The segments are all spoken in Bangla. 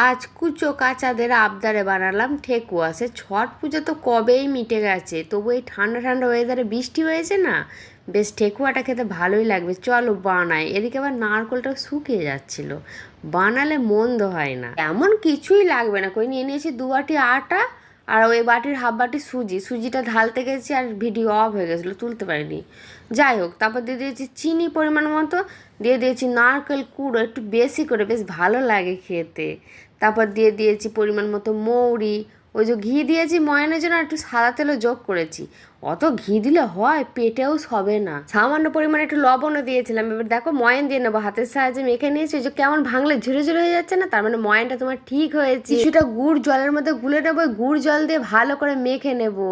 আজ কুচো কাচাদের আবদারে বানালাম ঠেকুয়া। সে ছট পুজো তো কবেই মিটে গেছে, তবু এই ঠান্ডা ঠান্ডা ওয়েদারে বৃষ্টি হয়েছে না, বেশ ঠেকুয়াটা খেতে ভালোই লাগবে। চলো বানাই। এদিকে আবার নারকোলটা শুকিয়ে যাচ্ছিল, বানালে মন্দ হয় না। এমন কিছুই লাগবে না, কই নিয়ে নিয়েছি 2 বাটি আটা আর ওই বাটির হাফ বাটি সুজিটা ঢালতে গেছি আর ভিডিও অফ হয়ে গেছিলো, তুলতে পারিনি। যাই হোক, তারপর দিয়ে দিয়েছি চিনি পরিমাণ মতো, দিয়ে দিয়েছি নারকেল কুড়ো একটু বেশি করে, বেশ ভালো লাগে খেতে। তারপর দিয়ে দিয়েছি পরিমাণ মতো মৌরি, ওই যে ঘি দিয়েছি ময়ানের জন্য, আর একটু সাদা তেলও যোগ করেছি। অত ঘি দিলে হয়, পেটেও সবে না। সামান্য পরিমাণে একটু লবণও দিয়েছিলাম। এবার দেখো ময়ান দিয়ে নেবো, হাতের সাহায্যে মেখে নিয়েছি। ওই যে কেমন ভাঙলে ঝুরে ঝুরে হয়ে যাচ্ছে না, তার মানে ময়ানটা তোমার ঠিক হয়েছে। কিছুটা গুড় জলের মধ্যে গুলে নেবো, গুড় জল দিয়ে ভালো করে মেখে নেবো।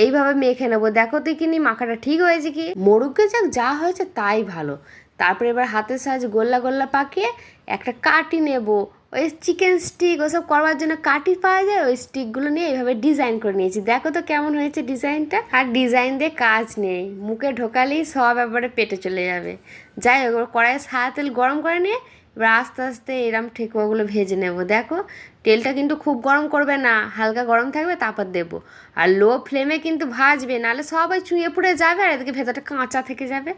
এইভাবে মেখে নেবো, দেখো দেখিনি মাখাটা ঠিক হয়েছে কি। মোরগে যাক যা হয়েছে তাই ভালো। তারপরে এবার হাতের সাহায্যে গোল্লা গোল্লা পাকিয়ে একটা কাটি নেব। ওই চিকেন স্টিক ওসব করবার জন্য কাটি পাওয়া যায়, ওই স্টিকগুলো নিয়ে এইভাবে ডিজাইন করে নিয়েছি। দেখো তো কেমন হয়েছে ডিজাইনটা। আর ডিজাইন দিয়ে কাজ নেই, মুখে ঢোকালেই সব এবারে পেটে চলে যাবে। যাই হোক, কড়াইয়ে সাদা তেল গরম করে নিয়ে এবার আস্তে আস্তে এরম ঠেকুয়াগুলো ভেজে নেব। দেখো তেলটা কিন্তু খুব গরম করবে না, হালকা গরম থাকবে, তারপর দেবো। আর লো ফ্লেমে কিন্তু ভাজবে, নাহলে সবাই চুঁয়ে পুড়ে যাবে আর এদিকে ভেতরটা কাঁচা থেকে যাবে।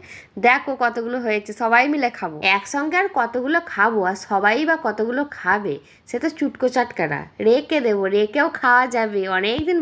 দেখো কতগুলো হয়েছে, সবাই মিলে খাবো একসঙ্গে। আর কতগুলো খাবো, আর সবাই বা কতগুলো খাবে, সে তো চুটকো চাটকারা রেখে দেবো, রেখেও খাওয়া যাবে অনেক দিন।